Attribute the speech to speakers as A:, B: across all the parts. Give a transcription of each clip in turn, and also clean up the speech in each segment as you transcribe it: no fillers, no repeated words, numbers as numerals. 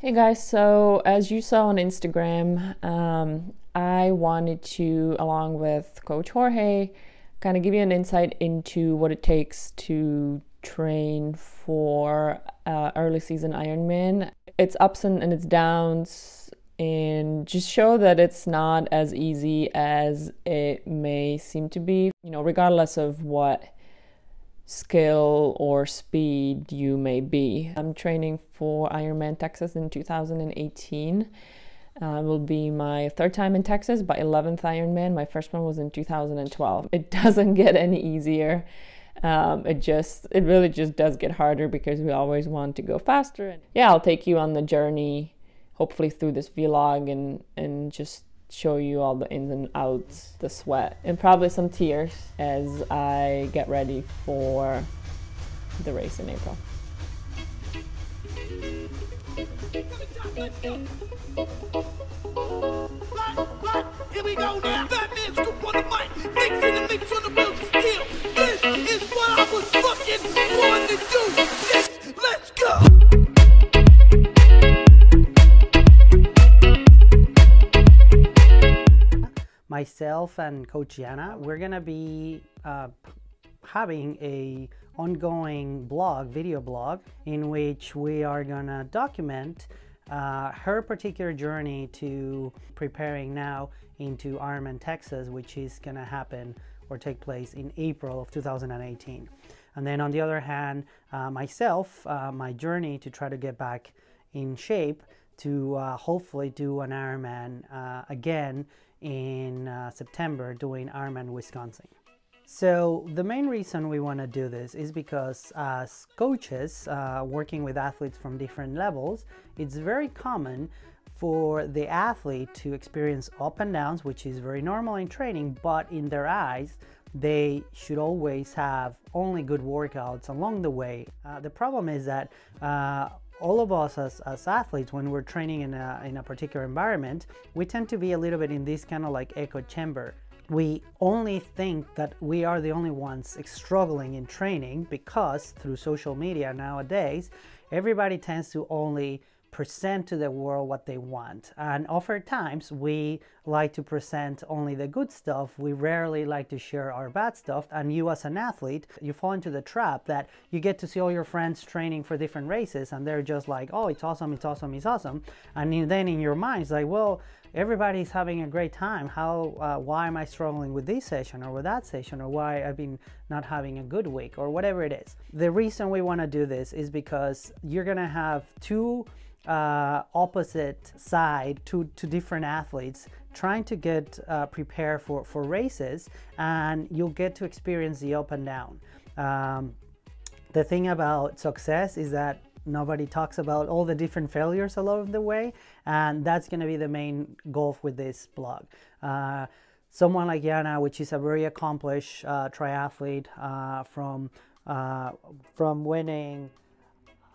A: Hey guys, so as you saw on Instagram, I wanted to, along with Coach Jorge, kind of give you an insight into what it takes to train for early season Ironman. It's ups and its downs, and just show that it's not as easy as it may seem to be, regardless of what skill or speed you may be. I'm training for Ironman Texas in 2018. It will be my third time in Texas, but 11th Ironman. My first one was in 2012. It doesn't get any easier. It really just does get harder because we always want to go faster. And yeah, I'll take you on the journey, hopefully through this vlog, and just show you all the ins and outs, the sweat, and probably some tears as I get ready for the race in April.
B: Let's go. Right, here we go now. That man scoop on the mic, mixing the mix on the wheels of steel. This is what I was fucking born to do. Yes, let's go.
C: Myself and Coach Jana, we're gonna be having a ongoing video blog, in which we are gonna document her particular journey to preparing now into Ironman Texas, which is gonna happen or take place in April of 2018. And then on the other hand, myself, my journey to try to get back in shape to hopefully do an Ironman again in September, doing Ironman Wisconsin. So the main reason we want to do this is because as coaches working with athletes from different levels, it's very common for the athlete to experience up and downs, which is very normal in training, but in their eyes they should always have only good workouts along the way. The problem is that all of us as athletes, when we're training in a particular environment, we tend to be a little bit in this kind of like echo chamber. We only think that we are the only ones struggling in training, because through social media nowadays, everybody tends to only present to the world what they want, and oftentimes we like to present only the good stuff. We rarely like to share our bad stuff, and you as an athlete, you fall into the trap that you get to see all your friends training for different races, and they're just like, oh, it's awesome, it's awesome, it's awesome, and then in your mind it's like, well, everybody's having a great time. Why am I struggling with this session or with that session, or why I've been not having a good week, or whatever it is. The reason we want to do this is because you're gonna have two opposite side, two different athletes trying to get prepared for races, and you'll get to experience the up and down. The thing about success is that nobody talks about all the different failures along the way, and that's going to be the main goal with this blog. Someone like Jana, which is a very accomplished triathlete, from winning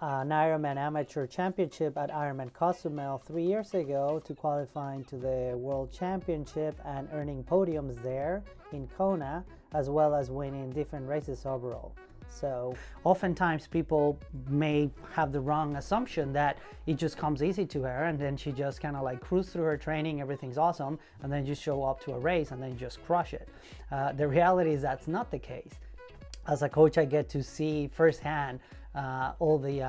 C: an Ironman Amateur Championship at Ironman Cozumel 3 years ago, to qualifying to the World Championship and earning podiums there in Kona, as well as winning different races overall. So oftentimes people may have the wrong assumption that it just comes easy to her, and then she just kind of like cruise through her training, everything's awesome, and then just show up to a race and then just crush it. The reality is that's not the case. As a coach, I get to see firsthand all the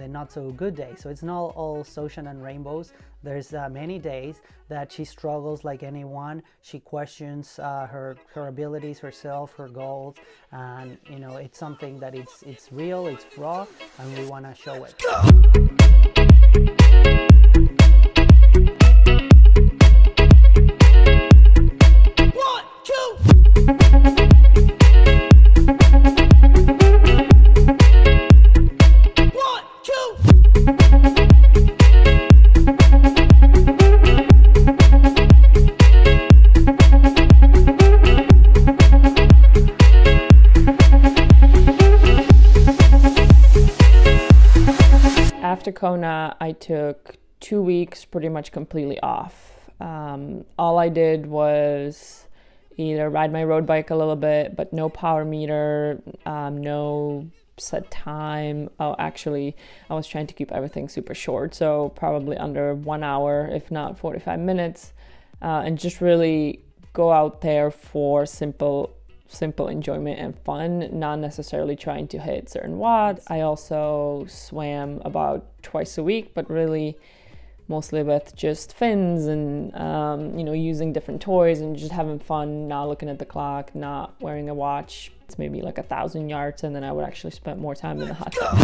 C: not so good days. So it's not all sunshine and rainbows. There's many days that she struggles like anyone. She questions her abilities, herself, her goals, and it's something that it's real, it's raw, and we want to show it.
B: One, two.
A: After Kona, I took 2 weeks pretty much completely off. All I did was either ride my road bike a little bit, but no power meter, no set time. Oh, actually, I was trying to keep everything super short, so probably under 1 hour, if not 45 minutes, and just really go out there for simple enjoyment and fun, not necessarily trying to hit certain watts. I also swam about twice a week, but really mostly with just fins and using different toys and just having fun, not looking at the clock, not wearing a watch. It's maybe like 1,000 yards, and then I would actually spend more time in the hot tub.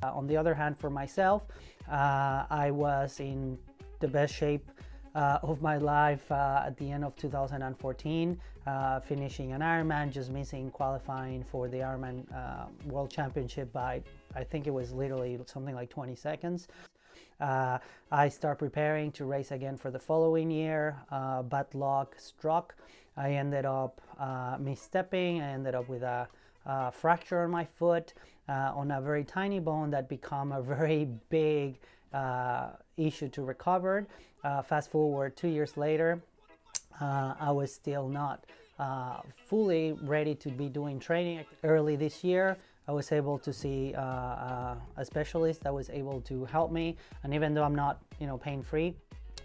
C: On the other hand, for myself, I was in the best shape of my life at the end of 2014, finishing an Ironman, just missing qualifying for the Ironman World Championship by, I think it was literally something like 20 seconds. I start preparing to race again for the following year. Bad luck struck. I ended up misstepping. I ended up with a fracture on my foot on a very tiny bone that became a very big issue to recover. Fast forward 2 years later, I was still not fully ready to be doing training. Early this year, I was able to see a specialist that was able to help me, and even though I'm not, pain-free,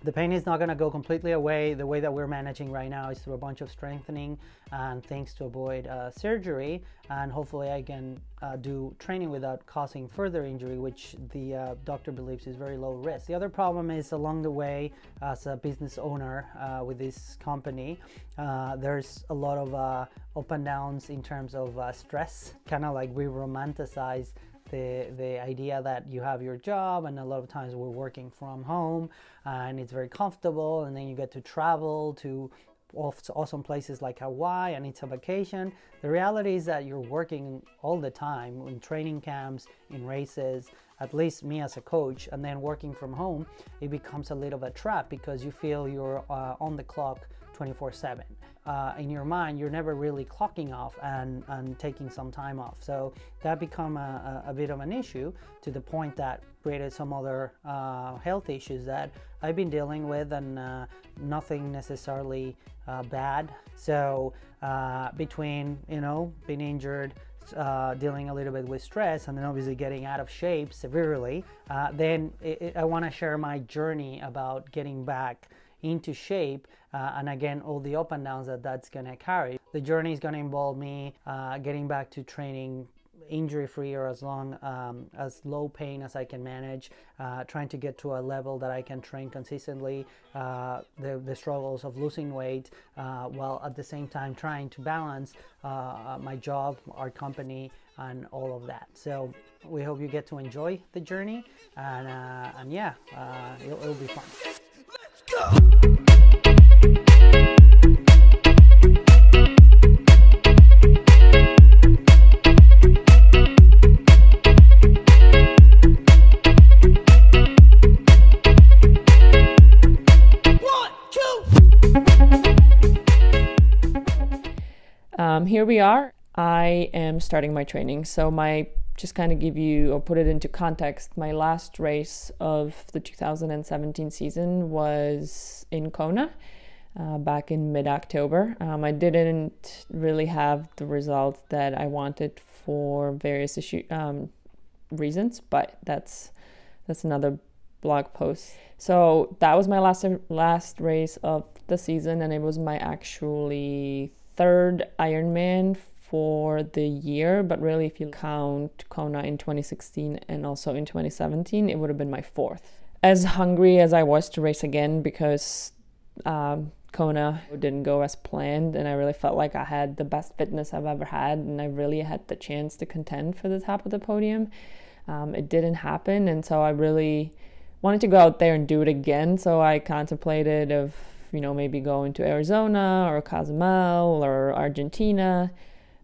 C: the pain is not going to go completely away. The way that we're managing right now is through a bunch of strengthening and things to avoid surgery, and hopefully I can do training without causing further injury, which the doctor believes is very low risk. The other problem is along the way, as a business owner with this company, there's a lot of up and downs in terms of stress. Kind of like we romanticize the idea that you have your job, and a lot of times we're working from home and it's very comfortable, and then you get to travel to awesome places like Hawaii and it's a vacation. The reality is that you're working all the time in training camps, in races, at least me as a coach, and then working from home, it becomes a little bit of a trap because you feel you're on the clock 24/7. In your mind, you're never really clocking off and taking some time off. So that become a bit of an issue, to the point that created some other health issues that I've been dealing with, and nothing necessarily bad. So between, being injured, dealing a little bit with stress, and then obviously getting out of shape severely, then I want to share my journey about getting back into shape, and again, all the up and downs that's going to carry. The journey is going to involve me getting back to training injury-free, or as low pain as I can manage, trying to get to a level that I can train consistently, the struggles of losing weight, while at the same time trying to balance my job, our company, and all of that. So we hope you get to enjoy the journey, and yeah, it'll be fun.
B: Let's go!
A: Here we are. I am starting my training. So just kind of give you, or put it into context, my last race of the 2017 season was in Kona back in mid-October. I didn't really have the results that I wanted for various reasons, but that's another blog post. So that was my last race of the season, and it was my actually third Ironman for the year, but really if you count Kona in 2016 and also in 2017, it would have been my fourth. As hungry as I was to race again, because Kona didn't go as planned, and I really felt like I had the best fitness I've ever had, and I really had the chance to contend for the top of the podium. It didn't happen, and so I really wanted to go out there and do it again. So I contemplated of maybe going to Arizona or Cozumel or Argentina.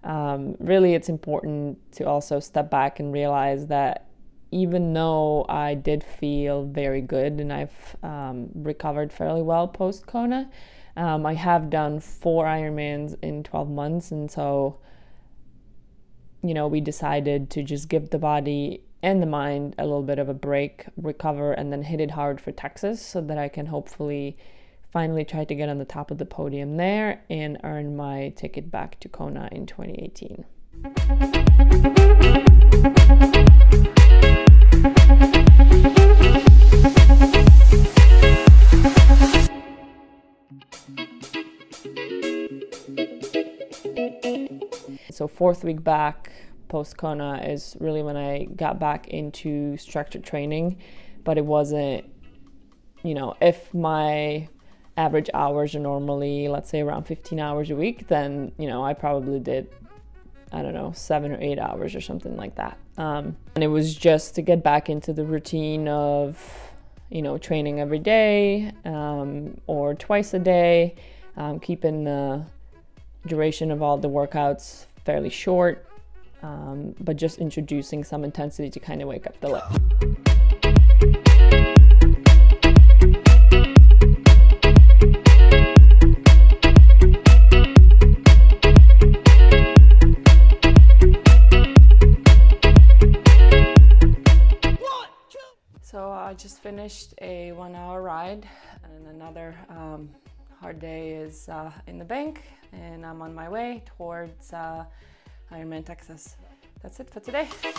A: Really, it's important to also step back and realize that even though I did feel very good and I've recovered fairly well post-Kona, I have done 4 Ironmans in 12 months, and so you know, we decided to just give the body and the mind a little bit of a break, recover, and then hit it hard for Texas so that I can hopefully finally try to get on the top of the podium there and earn my ticket back to Kona in 2018. So 4th week back post Kona is really when I got back into structured training, but it wasn't, you know, if my average hours are normally, let's say, around 15 hours a week, then, you know, I probably did, I don't know, 7 or 8 hours or something like that. And it was just to get back into the routine of, you know, training every day or twice a day, keeping the duration of all the workouts fairly short, but just introducing some intensity to kind of wake up the lift. So I just finished a 1-hour ride, and another hard day is in the bank, and I'm on my way towards Ironman Texas. That's it for today.
B: From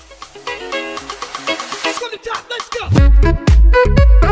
B: the top, let's go!